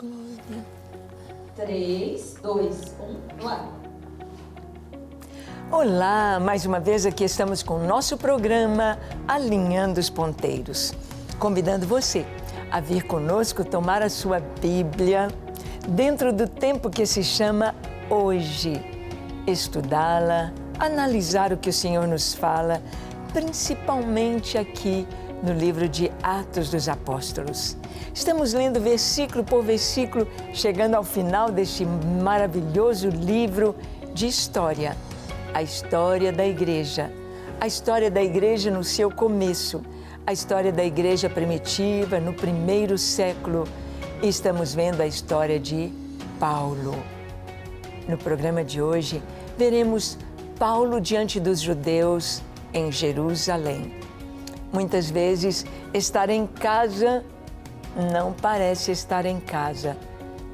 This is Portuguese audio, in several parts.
Glória. 3, 2, 1, no ar. Olá, mais uma vez aqui estamos com o nosso programa Alinhando os Ponteiros, convidando você a vir conosco tomar a sua Bíblia dentro do tempo que se chama hoje, estudá-la, analisar o que o Senhor nos fala, principalmente aqui no livro de Atos dos Apóstolos. Estamos lendo versículo por versículo, chegando ao final deste maravilhoso livro de história. A história da igreja no seu começo, a história da igreja primitiva no primeiro século. E estamos vendo a história de Paulo. No programa de hoje, veremos Paulo diante dos judeus em Jerusalém. Muitas vezes, estar em casa não parece estar em casa.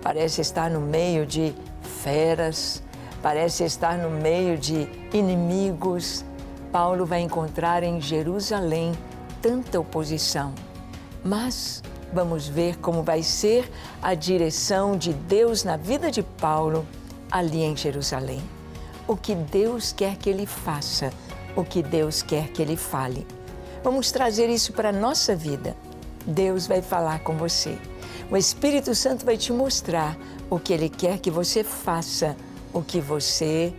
Parece estar no meio de feras, parece estar no meio de inimigos. Paulo vai encontrar em Jerusalém tanta oposição. Mas vamos ver como vai ser a direção de Deus na vida de Paulo ali em Jerusalém. O que Deus quer que ele faça, o que Deus quer que ele fale. Vamos trazer isso para a nossa vida. Deus vai falar com você. O Espírito Santo vai te mostrar o que Ele quer que você faça, o que você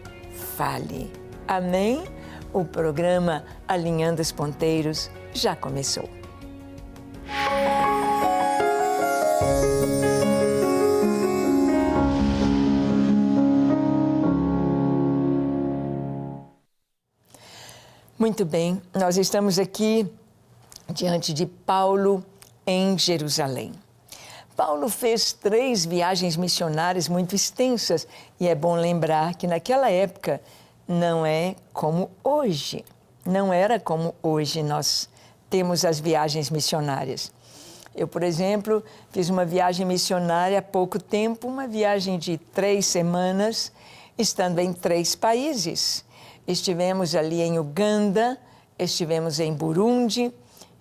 fale. Amém? O programa Alinhando os Ponteiros já começou. Muito bem, nós estamos aqui diante de Paulo em Jerusalém. Paulo fez 3 viagens missionárias muito extensas e é bom lembrar que naquela época não é como hoje. Não era como hoje nós temos as viagens missionárias. Eu, por exemplo, fiz uma viagem missionária há pouco tempo, uma viagem de 3 semanas, estando em 3 países. Estivemos ali em Uganda, estivemos em Burundi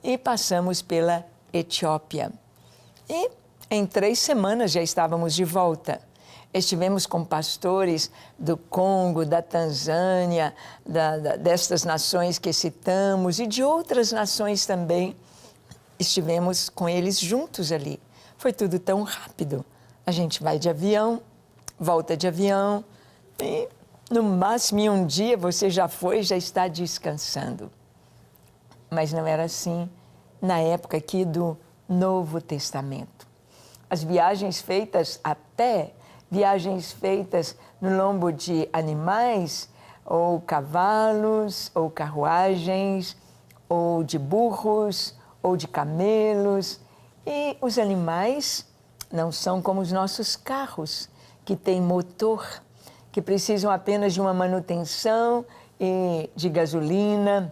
e passamos pela Etiópia. E em 3 semanas já estávamos de volta. Estivemos com pastores do Congo, da Tanzânia, destas nações que citamos e de outras nações também. Estivemos com eles juntos ali. Foi tudo tão rápido. A gente vai de avião, volta de avião e no máximo em um dia você já foi, já está descansando. Mas não era assim na época aqui do Novo Testamento. As viagens feitas a pé, viagens feitas no lombo de animais, ou cavalos, ou carruagens, ou de burros, ou de camelos. E os animais não são como os nossos carros, que têm motor, que precisam apenas de uma manutenção e de gasolina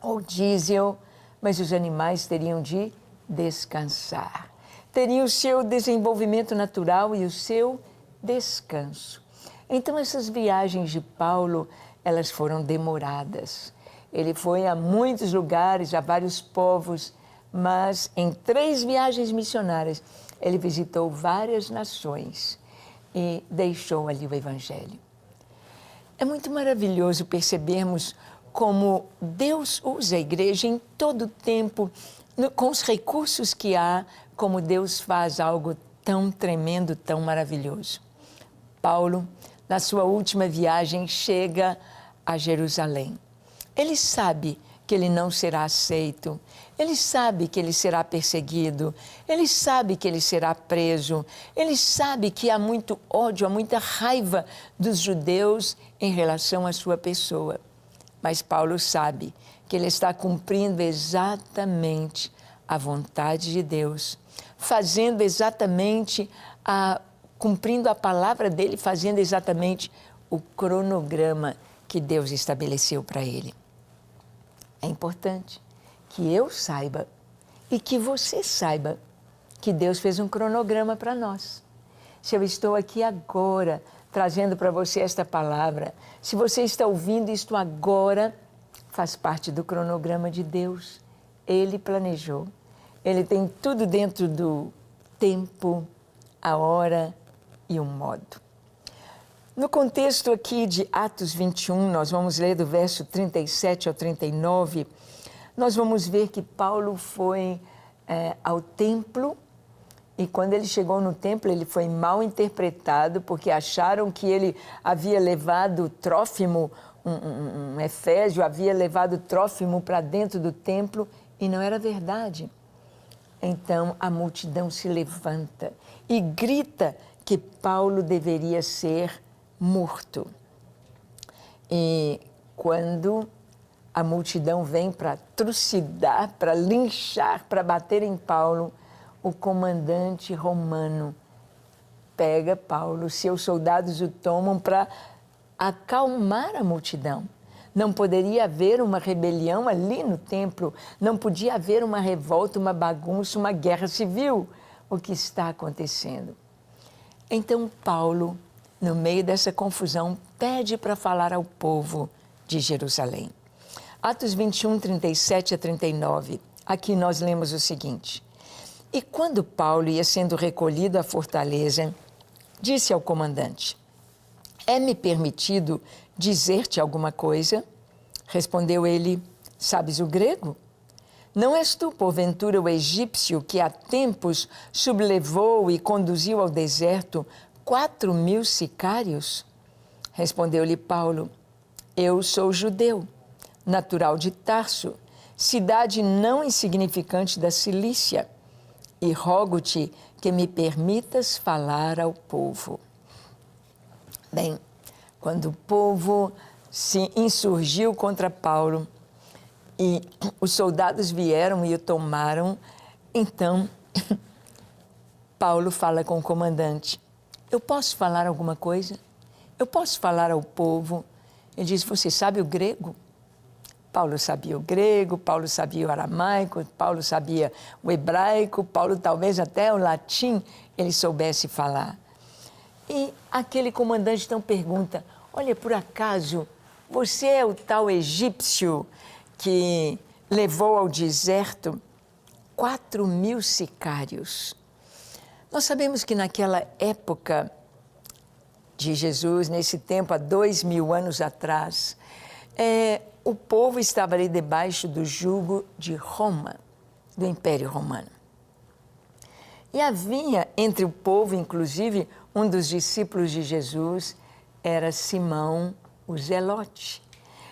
ou diesel, mas os animais teriam de descansar. Teriam o seu desenvolvimento natural e o seu descanso. Então, essas viagens de Paulo, elas foram demoradas. Ele foi a muitos lugares, a vários povos, mas em 3 viagens missionárias, ele visitou várias nações e deixou ali o Evangelho. É muito maravilhoso percebermos como Deus usa a igreja em todo o tempo, com os recursos que há, como Deus faz algo tão tremendo, tão maravilhoso. Paulo, na sua última viagem, chega a Jerusalém. Ele sabe que ele não será aceito, ele sabe que ele será perseguido, ele sabe que ele será preso, ele sabe que há muito ódio, há muita raiva dos judeus em relação à sua pessoa. Mas Paulo sabe que ele está cumprindo exatamente a vontade de Deus, fazendo exatamente, cumprindo a palavra dele, fazendo exatamente o cronograma que Deus estabeleceu para ele. É importante que eu saiba e que você saiba que Deus fez um cronograma para nós. Se eu estou aqui agora trazendo para você esta palavra, se você está ouvindo isto agora, faz parte do cronograma de Deus. Ele planejou. Ele tem tudo dentro do tempo, a hora e o modo. No contexto aqui de Atos 21, nós vamos ler do verso 37 ao 39, nós vamos ver que Paulo foi ao templo e quando ele chegou no templo ele foi mal interpretado porque acharam que ele havia levado Trófimo, um efésio, havia levado Trófimo para dentro do templo e não era verdade. Então a multidão se levanta e grita que Paulo deveria ser morto. E quando a multidão vem para trucidar, para linchar, para bater em Paulo, o comandante romano pega Paulo, seus soldados o tomam para acalmar a multidão. Não poderia haver uma rebelião ali no templo, não podia haver uma revolta, uma bagunça, uma guerra civil. O que está acontecendo? Então Paulo, no meio dessa confusão, pede para falar ao povo de Jerusalém. Atos 21, 37 a 39. Aqui nós lemos o seguinte. E quando Paulo ia sendo recolhido à fortaleza, disse ao comandante, é-me permitido dizer-te alguma coisa? Respondeu ele, sabes o grego? Não és tu, porventura, o egípcio que há tempos sublevou e conduziu ao deserto 4.000 sicários? Respondeu-lhe Paulo, eu sou judeu, natural de Tarso, cidade não insignificante da Cilícia, e rogo-te que me permitas falar ao povo. Bem, quando o povo se insurgiu contra Paulo e os soldados vieram e o tomaram, então Paulo fala com o comandante, eu posso falar alguma coisa? Eu posso falar ao povo? Ele diz, você sabe o grego? Paulo sabia o grego, Paulo sabia o aramaico, Paulo sabia o hebraico, Paulo talvez até o latim ele soubesse falar. E aquele comandante então pergunta, olha, por acaso você é o tal egípcio que levou ao deserto 4.000 sicários? Nós sabemos que naquela época de Jesus, nesse tempo, há 2.000 anos atrás, o povo estava ali debaixo do jugo de Roma, do Império Romano. E havia entre o povo, inclusive, um dos discípulos de Jesus era Simão, o Zelote.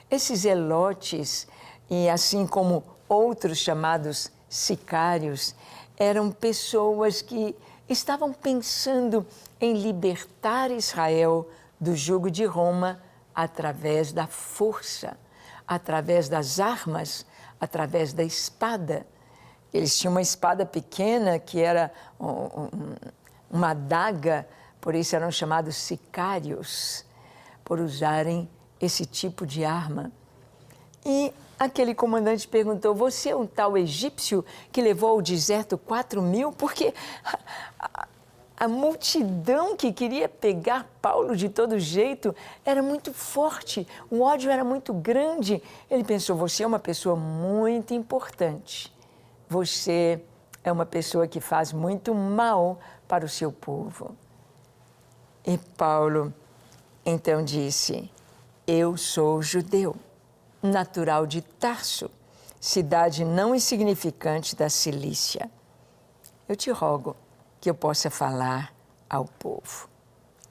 Esses zelotes, e assim como outros chamados sicários, eram pessoas que estavam pensando em libertar Israel do jugo de Roma através da força, através das armas, através da espada. Eles tinham uma espada pequena que era uma adaga, por isso eram chamados sicários, por usarem esse tipo de arma. E aquele comandante perguntou, você é um tal egípcio que levou ao deserto 4.000? Porque a multidão que queria pegar Paulo de todo jeito era muito forte, o ódio era muito grande. Ele pensou, você é uma pessoa muito importante, você é uma pessoa que faz muito mal para o seu povo. E Paulo então disse, eu sou judeu, natural de Tarso, cidade não insignificante da Cilícia. Eu te rogo que eu possa falar ao povo.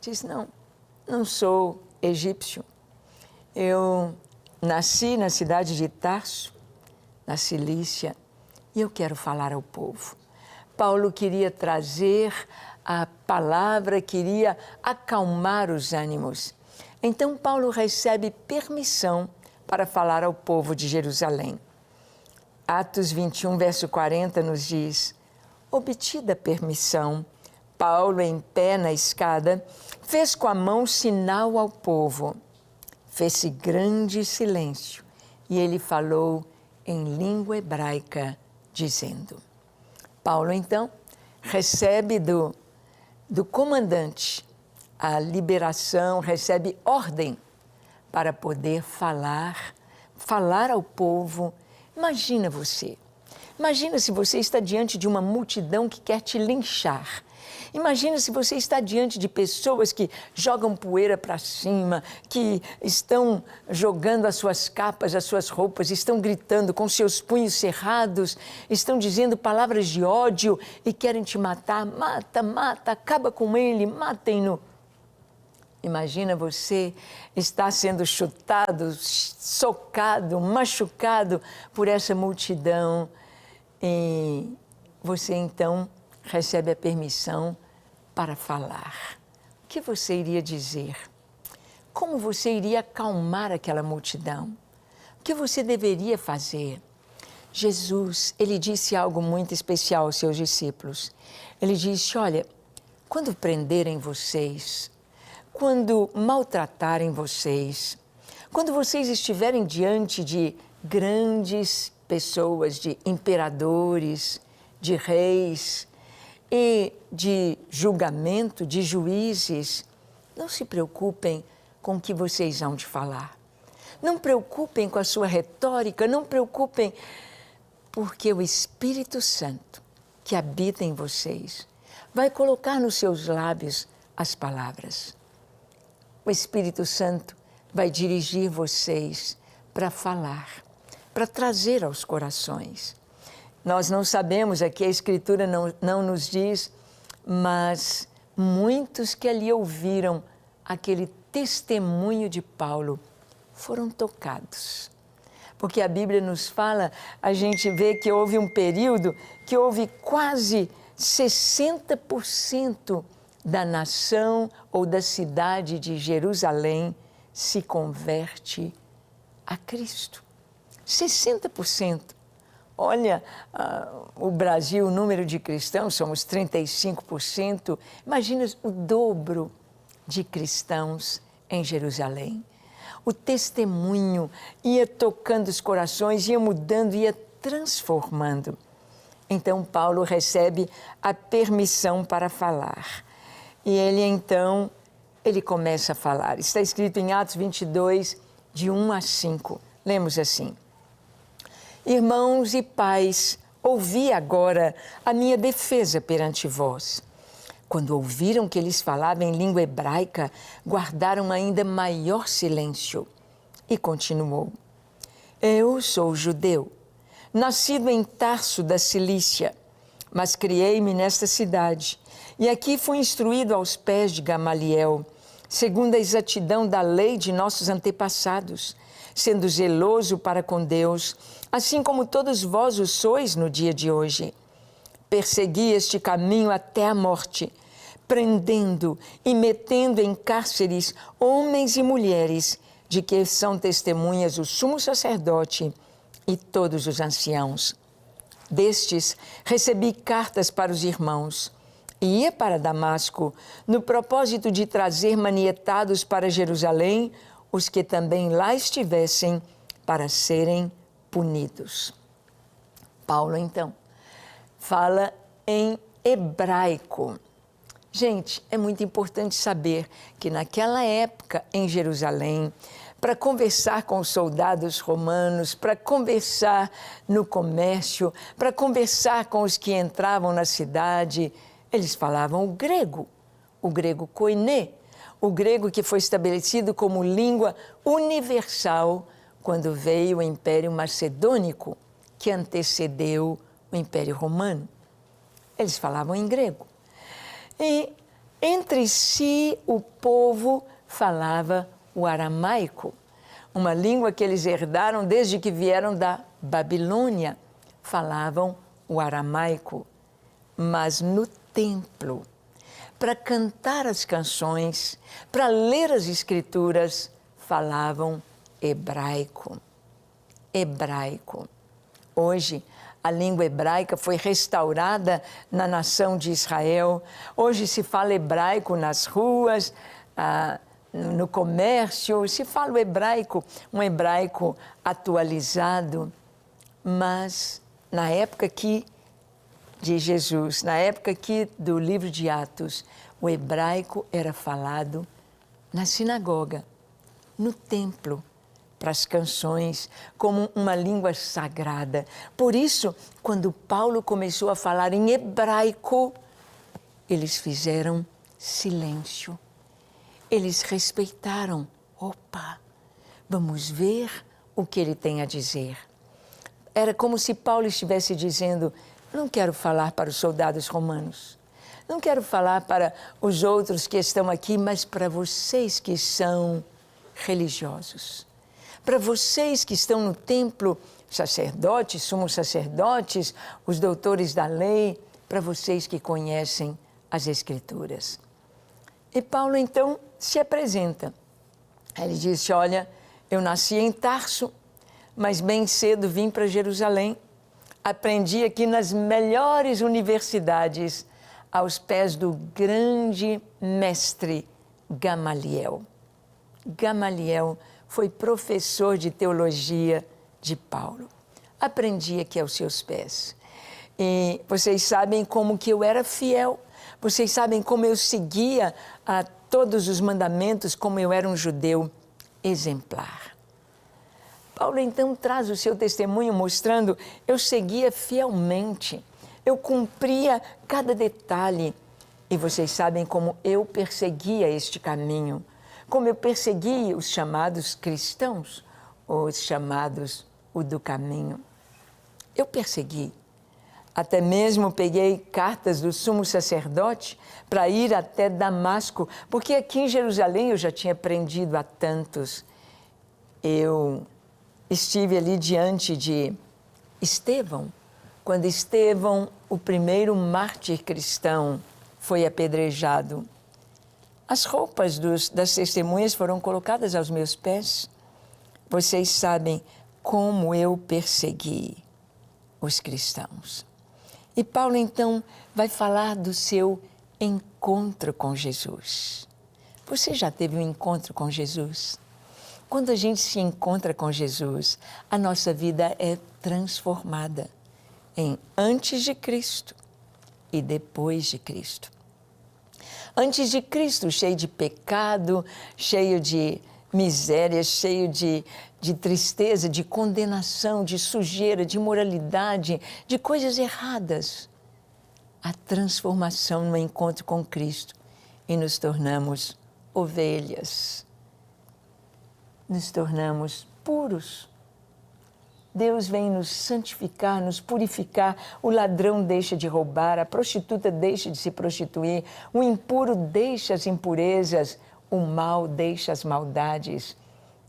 Diz, não sou egípcio. Eu nasci na cidade de Tarso, na Cilícia, e eu quero falar ao povo. Paulo queria trazer a palavra, queria acalmar os ânimos. Então Paulo recebe permissão para falar ao povo de Jerusalém. Atos 21, verso 40 nos diz, obtida a permissão, Paulo, em pé na escada, fez com a mão sinal ao povo. Fez-se grande silêncio e ele falou em língua hebraica, dizendo. Paulo, então, recebe do comandante a liberação, recebe ordem para poder falar ao povo. Imagina se você está diante de uma multidão que quer te linchar. Imagina se você está diante de pessoas que jogam poeira para cima, que estão jogando as suas capas, as suas roupas, estão gritando com seus punhos cerrados, estão dizendo palavras de ódio e querem te matar. Mata, mata, acaba com ele, matem-no. Imagina você estar sendo chutado, socado, machucado por essa multidão e você então recebe a permissão para falar. O que você iria dizer? Como você iria acalmar aquela multidão? O que você deveria fazer? Jesus, ele disse algo muito especial aos seus discípulos. Ele disse, olha, quando prenderem vocês, quando maltratarem vocês, quando vocês estiverem diante de grandes pessoas, de imperadores, de reis e de julgamento, de juízes, não se preocupem com o que vocês hão de falar. Não preocupem com a sua retórica, não preocupem, porque o Espírito Santo que habita em vocês vai colocar nos seus lábios as palavras. O Espírito Santo vai dirigir vocês para falar, para trazer aos corações. Nós não sabemos, aqui a Escritura não nos diz, mas muitos que ali ouviram aquele testemunho de Paulo foram tocados. Porque a Bíblia nos fala, a gente vê que houve um período que houve quase 60% da nação ou da cidade de Jerusalém se converte a Cristo. 60%. Olha, o Brasil, o número de cristãos, somos 35%. Imagina o dobro de cristãos em Jerusalém. O testemunho ia tocando os corações, ia mudando, ia transformando. Então, Paulo recebe a permissão para falar. E ele começa a falar. Está escrito em Atos 22, de 1 a 5. Lemos assim. Irmãos e pais, ouvi agora a minha defesa perante vós. Quando ouviram que eles falavam em língua hebraica, guardaram ainda maior silêncio. E continuou. Eu sou judeu, nascido em Tarso da Cilícia, mas criei-me nesta cidade. E aqui fui instruído aos pés de Gamaliel, segundo a exatidão da lei de nossos antepassados, sendo zeloso para com Deus, assim como todos vós o sois no dia de hoje. Persegui este caminho até a morte, prendendo e metendo em cárceres homens e mulheres, de que são testemunhas o sumo sacerdote e todos os anciãos. Destes recebi cartas para os irmãos, e ia para Damasco, no propósito de trazer manietados para Jerusalém os que também lá estivessem, para serem punidos. Paulo, então, fala em hebraico. Gente, é muito importante saber que naquela época, em Jerusalém, para conversar com os soldados romanos, para conversar no comércio, para conversar com os que entravam na cidade, eles falavam o grego koiné, o grego que foi estabelecido como língua universal quando veio o Império Macedônico, que antecedeu o Império Romano. Eles falavam em grego. E entre si o povo falava o aramaico, uma língua que eles herdaram desde que vieram da Babilônia. Falavam o aramaico, mas no templo, para cantar as canções, para ler as escrituras, falavam hebraico. Hebraico. Hoje, a língua hebraica foi restaurada na nação de Israel. Hoje se fala hebraico nas ruas, no comércio, se fala o hebraico, um hebraico atualizado. Mas na época aqui de Jesus, na época aqui do livro de Atos, o hebraico era falado na sinagoga, no templo, para as canções, como uma língua sagrada. Por isso, quando Paulo começou a falar em hebraico, eles fizeram silêncio. Eles respeitaram. Opa, vamos ver o que ele tem a dizer. Era como se Paulo estivesse dizendo, não quero falar para os soldados romanos, não quero falar para os outros que estão aqui, mas para vocês que são religiosos, para vocês que estão no templo, sacerdotes, sumos sacerdotes, os doutores da lei, para vocês que conhecem as Escrituras. E Paulo então se apresenta. Ele disse, olha, eu nasci em Tarso, mas bem cedo vim para Jerusalém. Aprendi aqui nas melhores universidades, aos pés do grande mestre Gamaliel. Gamaliel foi professor de teologia de Paulo. Aprendi aqui aos seus pés. E vocês sabem como que eu era fiel. Vocês sabem como eu seguia a todos os mandamentos, como eu era um judeu exemplar. Paulo então traz o seu testemunho mostrando, eu seguia fielmente, eu cumpria cada detalhe. E vocês sabem como eu perseguia este caminho, como eu persegui os chamados cristãos, os chamados o do caminho. Eu persegui. Até mesmo peguei cartas do sumo sacerdote para ir até Damasco, porque aqui em Jerusalém eu já tinha prendido a tantos. Eu estive ali diante de Estevão, quando Estevão, o primeiro mártir cristão, foi apedrejado. As roupas das testemunhas foram colocadas aos meus pés. Vocês sabem como eu persegui os cristãos. E Paulo, então, vai falar do seu encontro com Jesus. Você já teve um encontro com Jesus? Quando a gente se encontra com Jesus, a nossa vida é transformada em antes de Cristo e depois de Cristo. Antes de Cristo, cheio de pecado, cheio de miséria, cheio de tristeza, de condenação, de sujeira, de imoralidade, de coisas erradas. A transformação no encontro com Cristo e nos tornamos ovelhas. Nos tornamos puros. Deus vem nos santificar, nos purificar. O ladrão deixa de roubar, a prostituta deixa de se prostituir, o impuro deixa as impurezas, o mal deixa as maldades.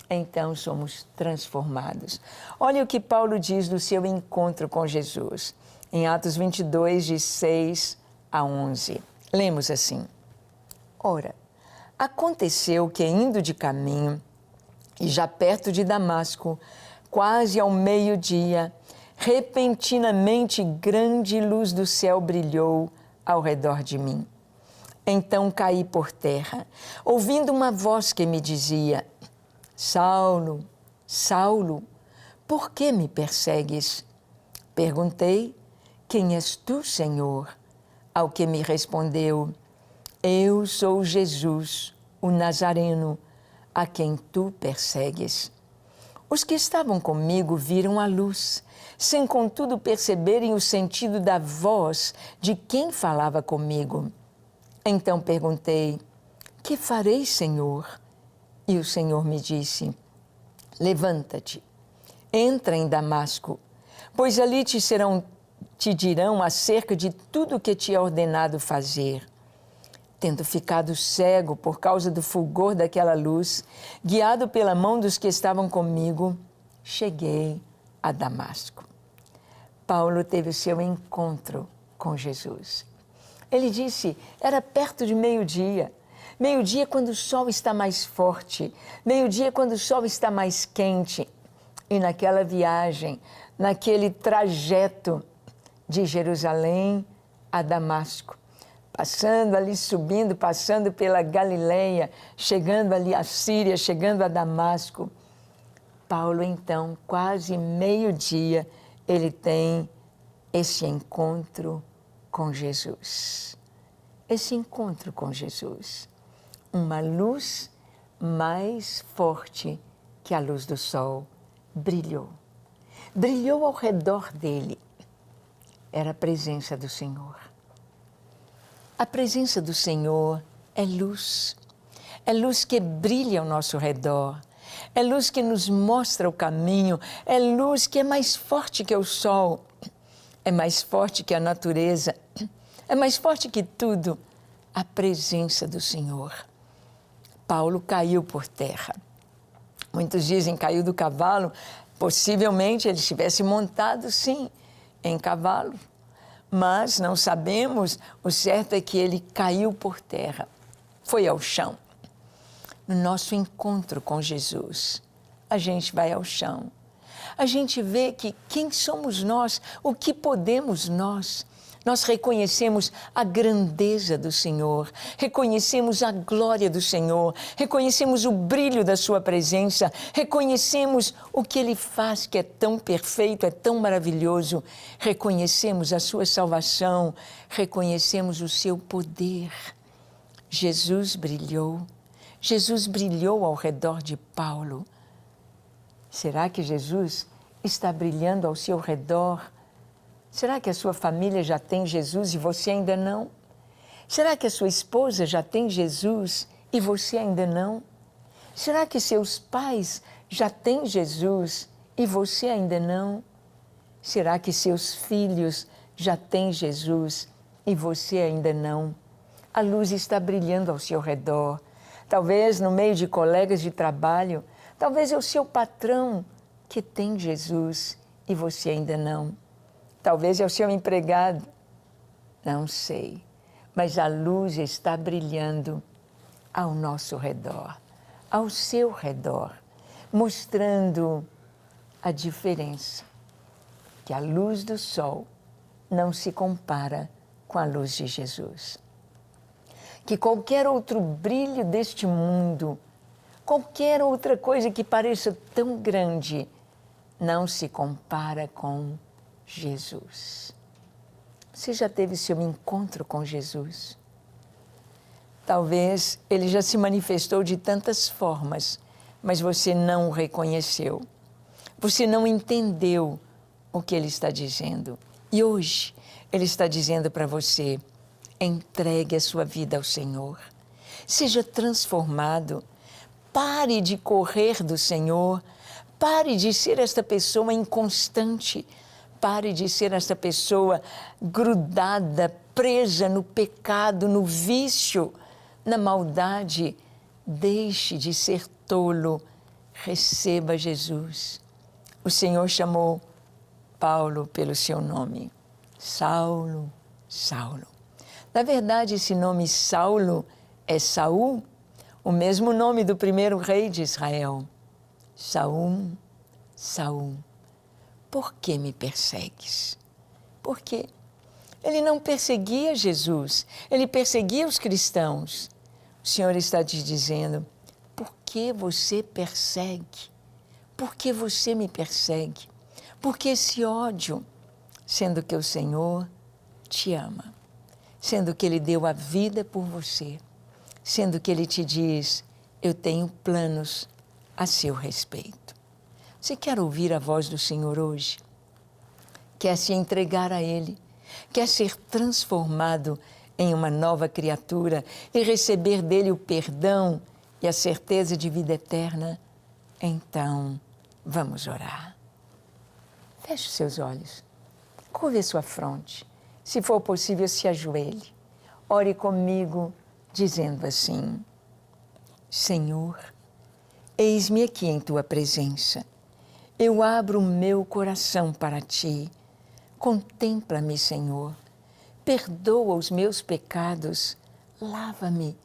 Então somos transformados. Olha o que Paulo diz do seu encontro com Jesus. Em Atos 22, de 6 a 11. Lemos assim. Ora, aconteceu que indo de caminho, e já perto de Damasco, quase ao meio-dia, repentinamente grande luz do céu brilhou ao redor de mim. Então caí por terra, ouvindo uma voz que me dizia, Saulo, Saulo, por que me persegues? Perguntei, quem és tu, Senhor? Ao que me respondeu, eu sou Jesus, o Nazareno, a quem tu persegues. Os que estavam comigo viram a luz, sem contudo perceberem o sentido da voz de quem falava comigo. Então perguntei, que farei, Senhor? E o Senhor me disse, levanta-te, entra em Damasco, pois ali te dirão acerca de tudo o que te é ordenado fazer. Tendo ficado cego por causa do fulgor daquela luz, guiado pela mão dos que estavam comigo, cheguei a Damasco. Paulo teve o seu encontro com Jesus. Ele disse, era perto de meio-dia. Meio-dia quando o sol está mais forte, meio-dia quando o sol está mais quente. E naquela viagem, naquele trajeto de Jerusalém a Damasco, passando ali, subindo, passando pela Galileia, chegando ali à Síria, chegando a Damasco. Paulo, então, quase meio-dia, ele tem esse encontro com Jesus. Esse encontro com Jesus. Uma luz mais forte que a luz do sol brilhou. Brilhou ao redor dele. Era a presença do Senhor. A presença do Senhor é luz que brilha ao nosso redor, é luz que nos mostra o caminho, é luz que é mais forte que o sol, é mais forte que a natureza, é mais forte que tudo, a presença do Senhor. Paulo caiu por terra. Muitos dizem caiu do cavalo, possivelmente ele estivesse montado, sim, em cavalo. Mas não sabemos, o certo é que ele caiu por terra, foi ao chão. No nosso encontro com Jesus, a gente vai ao chão. A gente vê que quem somos nós, o que podemos nós. Nós reconhecemos a grandeza do Senhor, reconhecemos a glória do Senhor, reconhecemos o brilho da sua presença, reconhecemos o que Ele faz que é tão perfeito, é tão maravilhoso, reconhecemos a sua salvação, reconhecemos o seu poder. Jesus brilhou ao redor de Paulo. Será que Jesus está brilhando ao seu redor? Será que a sua família já tem Jesus e você ainda não? Será que a sua esposa já tem Jesus e você ainda não? Será que seus pais já têm Jesus e você ainda não? Será que seus filhos já têm Jesus e você ainda não? A luz está brilhando ao seu redor. Talvez no meio de colegas de trabalho, talvez é o seu patrão que tem Jesus e você ainda não. Talvez é o seu empregado, não sei, mas a luz está brilhando ao nosso redor, ao seu redor, mostrando a diferença, que a luz do sol não se compara com a luz de Jesus. Que qualquer outro brilho deste mundo, qualquer outra coisa que pareça tão grande, não se compara com Jesus. Você já teve seu encontro com Jesus? Talvez ele já se manifestou de tantas formas, mas você não o reconheceu. Você não entendeu o que ele está dizendo. E hoje ele está dizendo para você: entregue a sua vida ao Senhor. Seja transformado. Pare de correr do Senhor. Pare de ser esta pessoa inconstante. Pare de ser esta pessoa grudada, presa no pecado, no vício, na maldade. Deixe de ser tolo. Receba Jesus. O Senhor chamou Paulo pelo seu nome. Saulo, Saulo. Na verdade, esse nome Saulo é Saul, o mesmo nome do primeiro rei de Israel. Saul, Saul. Por que me persegues? Por quê? Ele não perseguia Jesus, ele perseguia os cristãos. O Senhor está te dizendo: por que você persegue? Por que você me persegue? Por que esse ódio? Sendo que o Senhor te ama, sendo que Ele deu a vida por você, sendo que Ele te diz: eu tenho planos a seu respeito. Você quer ouvir a voz do Senhor hoje? Quer se entregar a Ele? Quer ser transformado em uma nova criatura e receber dEle o perdão e a certeza de vida eterna? Então, vamos orar. Feche os seus olhos, curve a sua fronte. Se for possível, se ajoelhe. Ore comigo, dizendo assim: Senhor, eis-me aqui em Tua presença. Eu abro o meu coração para Ti. Contempla-me, Senhor. Perdoa os meus pecados. Lava-me,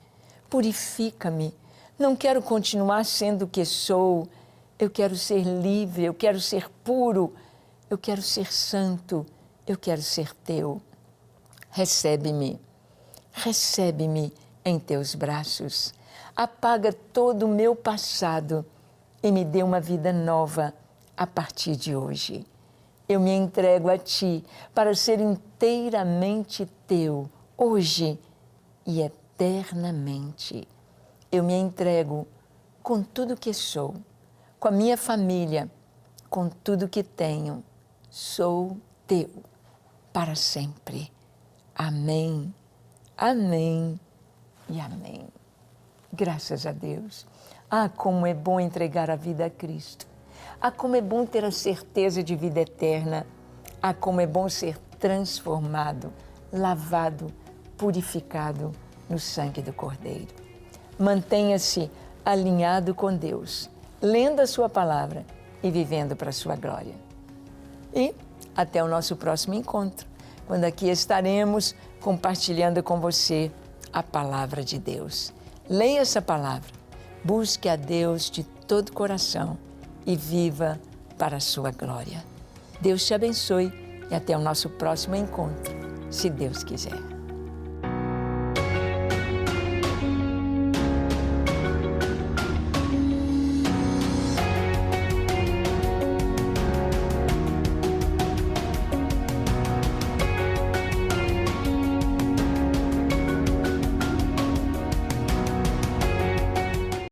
purifica-me. Não quero continuar sendo o que sou. Eu quero ser livre, eu quero ser puro, eu quero ser santo, eu quero ser Teu. Recebe-me em Teus braços. Apaga todo o meu passado e me dê uma vida nova a partir de hoje. Eu me entrego a Ti para ser inteiramente Teu, hoje e eternamente. Eu me entrego com tudo que sou, com a minha família, com tudo que tenho. Sou Teu para sempre. Amém, Amém e amém. Graças a Deus. Ah, como é bom entregar a vida a Cristo. Ah, como é bom ter a certeza de vida eterna. Ah, como é bom ser transformado, lavado, purificado no sangue do Cordeiro. Mantenha-se alinhado com Deus, lendo a sua palavra e vivendo para a sua glória. E até o nosso próximo encontro, quando aqui estaremos compartilhando com você a palavra de Deus. Leia essa palavra, busque a Deus de todo o coração e viva para a sua glória. Deus te abençoe e até o nosso próximo encontro, se Deus quiser.